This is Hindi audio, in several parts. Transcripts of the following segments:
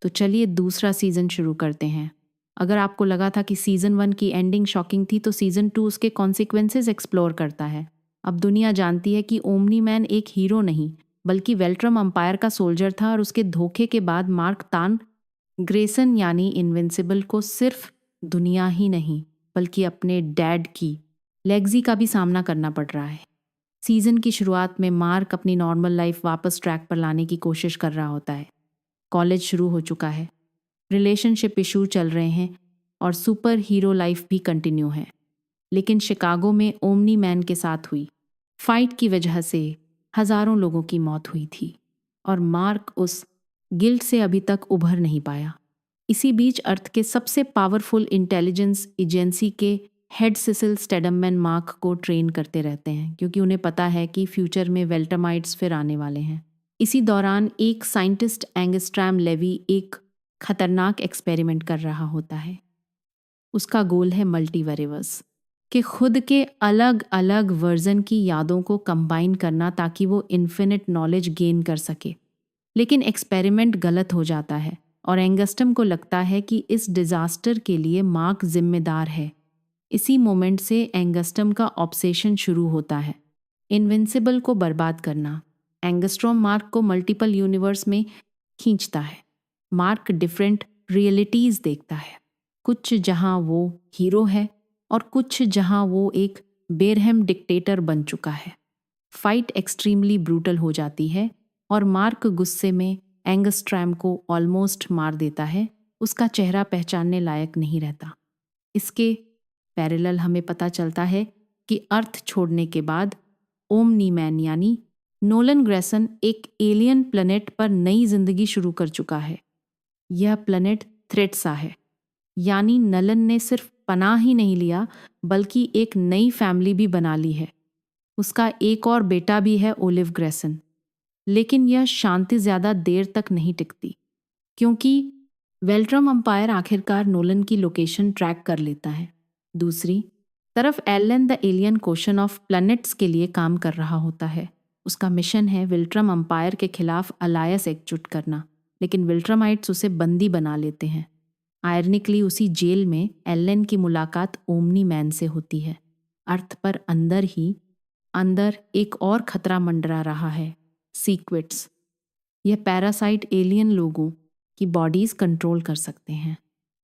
तो चलिए दूसरा सीज़न शुरू करते हैं। अगर आपको लगा था कि सीज़न 1 की एंडिंग शॉकिंग थी तो सीज़न 2 उसके कॉन्सिक्वेंसेस एक्सप्लोर करता है। अब दुनिया जानती है कि ओमनी मैन एक हीरो नहीं बल्कि वेल्ट्रम अंपायर का सोल्जर था और उसके धोखे के बाद मार्क तान ग्रेसन यानी इनविंसिबल को सिर्फ दुनिया ही नहीं बल्कि अपने डैड की लेगजी का भी सामना करना पड़ रहा है। सीज़न की शुरुआत में मार्क अपनी नॉर्मल लाइफ वापस ट्रैक पर लाने की कोशिश कर रहा होता है। कॉलेज शुरू हो चुका है, रिलेशनशिप इशू चल रहे हैं और सुपर हीरो लाइफ भी कंटिन्यू है। लेकिन शिकागो में ओमनी मैन के साथ हुई फाइट की वजह से हजारों लोगों की मौत हुई थी और मार्क उस गिल्ट से अभी तक उभर नहीं पाया। इसी बीच अर्थ के सबसे पावरफुल इंटेलिजेंस एजेंसी के हेड सिसिल स्टेडमैन मार्क को ट्रेन करते रहते हैं क्योंकि उन्हें पता है कि फ्यूचर में वेल्टमाइट्स फिर आने वाले हैं। इसी दौरान एक साइंटिस्ट एंगस्ट्रैम लेवी एक खतरनाक एक्सपेरिमेंट कर रहा होता है। उसका गोल है मल्टीवर्स कि खुद के अलग अलग वर्जन की यादों को कंबाइन करना ताकि वो इन्फिनिट नॉलेज गेन कर सके। लेकिन एक्सपेरिमेंट गलत हो जाता है और एंगस्टम को लगता है कि इस डिजास्टर के लिए मार्क जिम्मेदार है। इसी मोमेंट से एंगस्टम का ऑब्सेशन शुरू होता है, इनविंसिबल को बर्बाद करना। एंगस्ट्रॉम मार्क को मल्टीपल यूनिवर्स में खींचता है। मार्क डिफरेंट रियलिटीज देखता है, कुछ जहां वो हीरो है और कुछ जहां वो एक बेरहम डिक्टेटर बन चुका है। फाइट एक्सट्रीमली ब्रूटल हो जाती है और मार्क गुस्से में एंगस्ट्रैम को ऑलमोस्ट मार देता है। उसका चेहरा पहचानने लायक नहीं रहता। इसके पैरेलल हमें पता चलता है कि अर्थ छोड़ने के बाद ओमनी मैन यानी नोलन ग्रेसन एक एलियन प्लेनेट पर नई जिंदगी शुरू कर चुका है। यह प्लेनेट थ्रेट्सा है, यानी नलन ने सिर्फ पनाह ही नहीं लिया बल्कि एक नई फैमिली भी बना ली है। उसका एक और बेटा भी है, ओलिव ग्रेसन। लेकिन यह शांति ज्यादा देर तक नहीं टिकती क्योंकि वेल्ट्रम अंपायर आखिरकार नोलन की लोकेशन ट्रैक कर लेता है। दूसरी तरफ Alan the alien question of planets के लिए काम कर रहा होता है। उसका मिशन है विल्ट्रम अंपायर के खिलाफ अलायंस एकजुट करना, लेकिन विल्ट्रमाइट्स उसे बंदी बना लेते हैं। आयरनिकली उसी जेल में एलन की मुलाकात ओमनी मैन से होती है। अर्थ पर अंदर ही अंदर एक और खतरा मंडरा रहा है, सीक्वेट्स। यह पैरासाइट एलियन लोगों की बॉडीज कंट्रोल कर सकते हैं।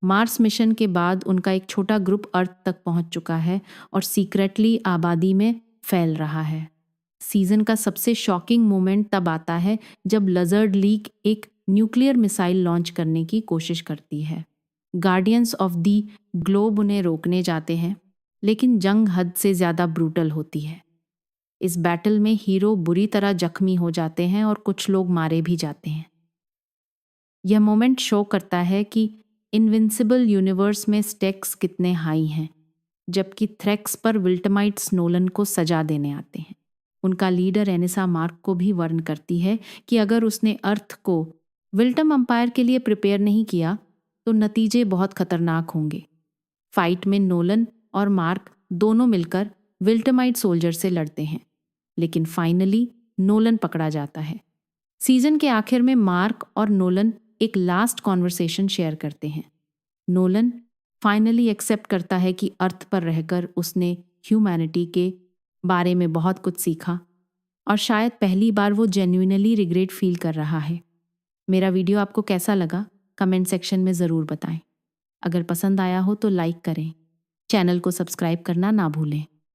मार्स मिशन के बाद उनका एक छोटा ग्रुप अर्थ तक पहुंच चुका है और सीक्रेटली आबादी में फैल रहा है। सीजन का सबसे शॉकिंग मोमेंट तब आता है जब लजर्ड लीग एक न्यूक्लियर मिसाइल लॉन्च करने की कोशिश करती है। गार्डियंस ऑफ दी ग्लोब उन्हें रोकने जाते हैं, लेकिन जंग हद से ज़्यादा ब्रूटल होती है। इस बैटल में हीरो बुरी तरह जख्मी हो जाते हैं और कुछ लोग मारे भी जाते हैं। यह मोमेंट शो करता है कि इनविंसिबल यूनिवर्स में स्टेक्स कितने हाई हैं, जबकि थ्रेक्स पर विल्टमाइट्स नोलन को सजा देने आते हैं। उनका लीडर एनिसा मार्क को भी वार्न करती है कि अगर उसने अर्थ को विल्टम अंपायर के लिए प्रिपेयर नहीं किया तो नतीजे बहुत खतरनाक होंगे। फाइट में नोलन और मार्क दोनों मिलकर विल्टमाइट सोल्जर से लड़ते हैं, लेकिन फाइनली नोलन पकड़ा जाता है। सीजन के आखिर में मार्क और नोलन एक लास्ट कॉन्वर्सेशन शेयर करते हैं। नोलन फाइनली एक्सेप्ट करता है कि अर्थ पर रहकर उसने ह्यूमैनिटी के बारे में बहुत कुछ सीखा और शायद पहली बार वो जेन्युइनली रिग्रेट फील कर रहा है। मेरा वीडियो आपको कैसा लगा कमेंट सेक्शन में ज़रूर बताएं। अगर पसंद आया हो तो लाइक करें, चैनल को सब्सक्राइब करना ना भूलें।